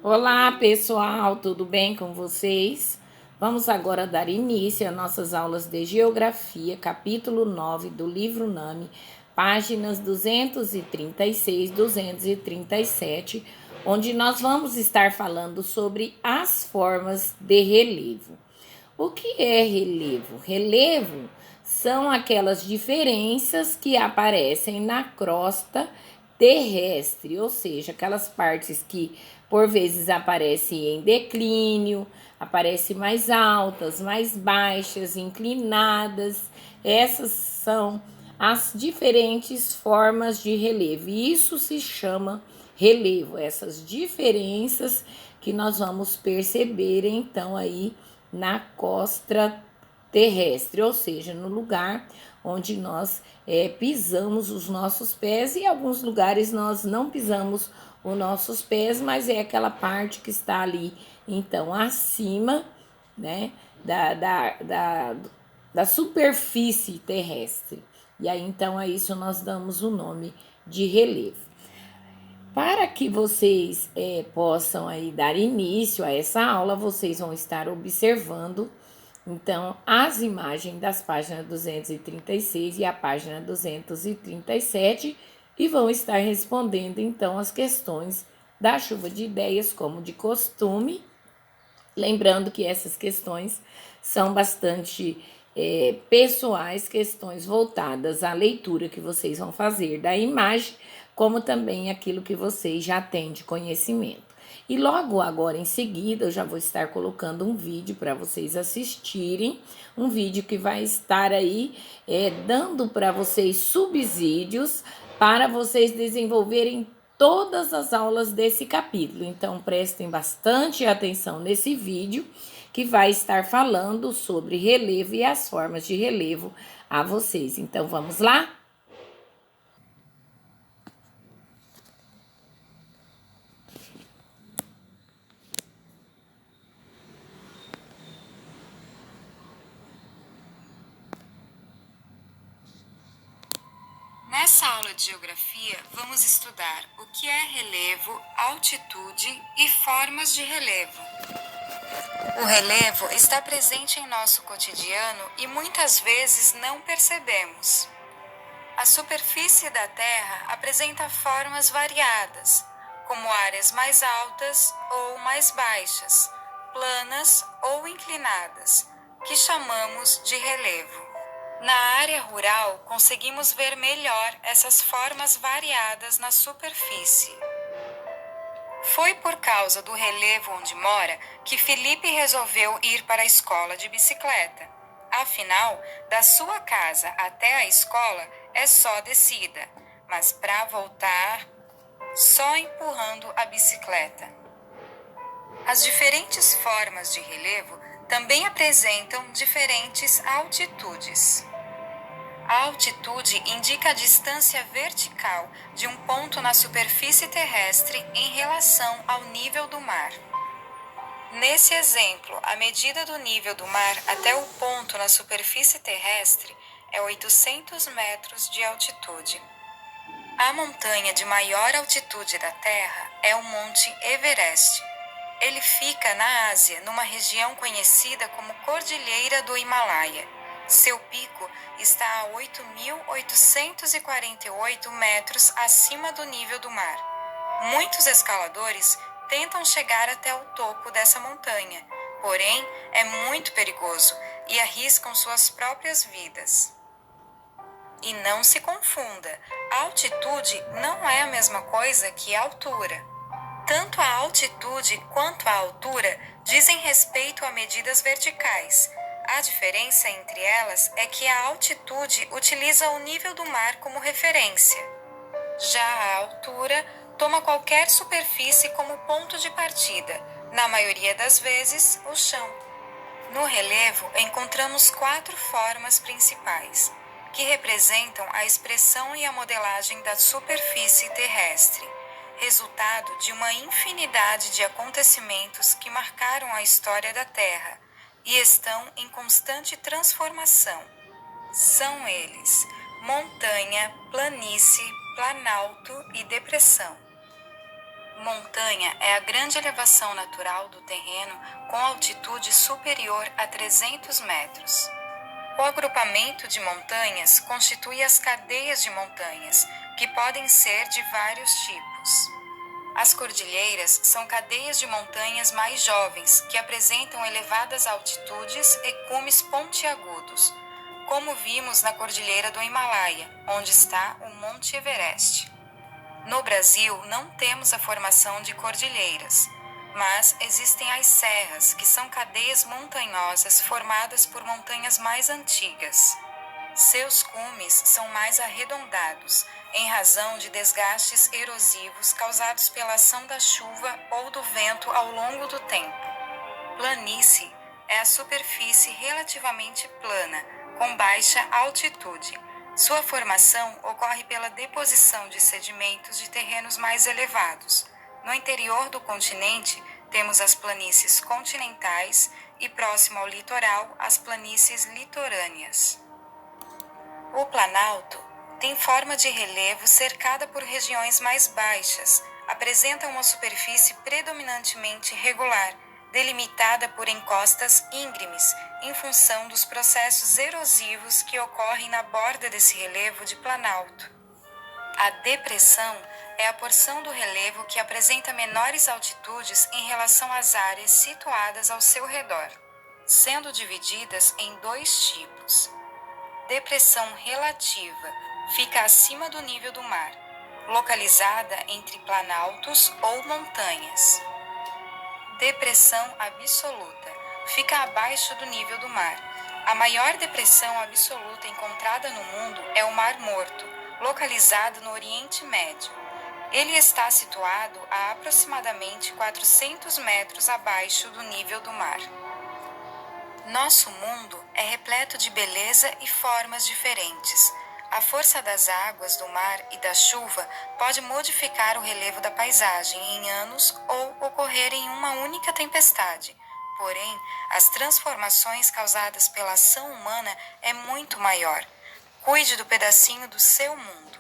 Olá, pessoal, tudo bem com vocês? Vamos agora dar início às nossas aulas de Geografia, capítulo 9 do livro NAMI, páginas 236, 237, onde nós vamos estar falando sobre as formas de relevo. O que é relevo? Relevo são aquelas diferenças que aparecem na crosta terrestre, ou seja, aquelas partes que por vezes aparecem em declínio, aparecem mais altas, mais baixas, inclinadas. Essas são as diferentes formas de relevo. E isso se chama relevo, essas diferenças que nós vamos perceber então aí na costa terrestre, ou seja, no lugar onde nós pisamos os nossos pés, e em alguns lugares nós não pisamos os nossos pés, mas é aquela parte que está ali, então, acima, né, da superfície terrestre. E aí, então, a isso nós damos o nome de relevo. Para que vocês possam aí dar início a essa aula, vocês vão estar observando então as imagens das páginas 236 e a página 237 e vão estar respondendo então as questões da chuva de ideias, como de costume. Lembrando que essas questões são bastante pessoais, questões voltadas à leitura que vocês vão fazer da imagem, como também aquilo que vocês já têm de conhecimento. E logo agora em seguida eu já vou estar colocando um vídeo para vocês assistirem, um vídeo que vai estar aí dando para vocês subsídios para vocês desenvolverem todas as aulas desse capítulo. Então, prestem bastante atenção nesse vídeo, que vai estar falando sobre relevo e as formas de relevo a vocês. Então, vamos lá? Nessa aula de geografia, vamos estudar o que é relevo, altitude e formas de relevo. O relevo está presente em nosso cotidiano e muitas vezes não percebemos. A superfície da Terra apresenta formas variadas, como áreas mais altas ou mais baixas, planas ou inclinadas, que chamamos de relevo. Na área rural, conseguimos ver melhor essas formas variadas na superfície. Foi por causa do relevo onde mora que Felipe resolveu ir para a escola de bicicleta. Afinal, da sua casa até a escola é só descida, mas para voltar, só empurrando a bicicleta. As diferentes formas de relevo também apresentam diferentes altitudes. A altitude indica a distância vertical de um ponto na superfície terrestre em relação ao nível do mar. Nesse exemplo, a medida do nível do mar até o ponto na superfície terrestre é 800 metros de altitude. A montanha de maior altitude da Terra é o Monte Everest. Ele fica na Ásia, numa região conhecida como Cordilheira do Himalaia. Seu pico está a 8.848 metros acima do nível do mar. Muitos escaladores tentam chegar até o topo dessa montanha, porém é muito perigoso e arriscam suas próprias vidas. E não se confunda, altitude não é a mesma coisa que altura. Tanto a altitude quanto a altura dizem respeito a medidas verticais. A diferença entre elas é que a altitude utiliza o nível do mar como referência. Já a altura toma qualquer superfície como ponto de partida, na maioria das vezes, o chão. No relevo, encontramos 4 formas principais, que representam a expressão e a modelagem da superfície terrestre, resultado de uma infinidade de acontecimentos que marcaram a história da Terra e estão em constante transformação. São eles: montanha, planície, planalto e depressão. Montanha é a grande elevação natural do terreno com altitude superior a 300 metros. O agrupamento de montanhas constitui as cadeias de montanhas, que podem ser de vários tipos. As cordilheiras são cadeias de montanhas mais jovens que apresentam elevadas altitudes e cumes pontiagudos, como vimos na Cordilheira do Himalaia, onde está o Monte Everest. No Brasil, não temos a formação de cordilheiras, mas existem as serras, que são cadeias montanhosas formadas por montanhas mais antigas. Seus cumes são mais arredondados, em razão de desgastes erosivos causados pela ação da chuva ou do vento ao longo do tempo. Planície é a superfície relativamente plana, com baixa altitude. Sua formação ocorre pela deposição de sedimentos de terrenos mais elevados. No interior do continente, temos as planícies continentais e, próximo ao litoral, as planícies litorâneas. O Planalto tem forma de relevo cercada por regiões mais baixas, apresenta uma superfície predominantemente regular, delimitada por encostas íngremes, em função dos processos erosivos que ocorrem na borda desse relevo de planalto. A depressão é a porção do relevo que apresenta menores altitudes em relação às áreas situadas ao seu redor, sendo divididas em dois tipos. Depressão relativa fica acima do nível do mar, localizada entre planaltos ou montanhas. Depressão absoluta fica abaixo do nível do mar. A maior depressão absoluta encontrada no mundo é o Mar Morto, localizado no Oriente Médio. Ele está situado a aproximadamente 400 metros abaixo do nível do mar. Nosso mundo é repleto de beleza e formas diferentes. A força das águas do mar e da chuva pode modificar o relevo da paisagem em anos ou ocorrer em uma única tempestade. Porém, as transformações causadas pela ação humana é muito maior. Cuide do pedacinho do seu mundo.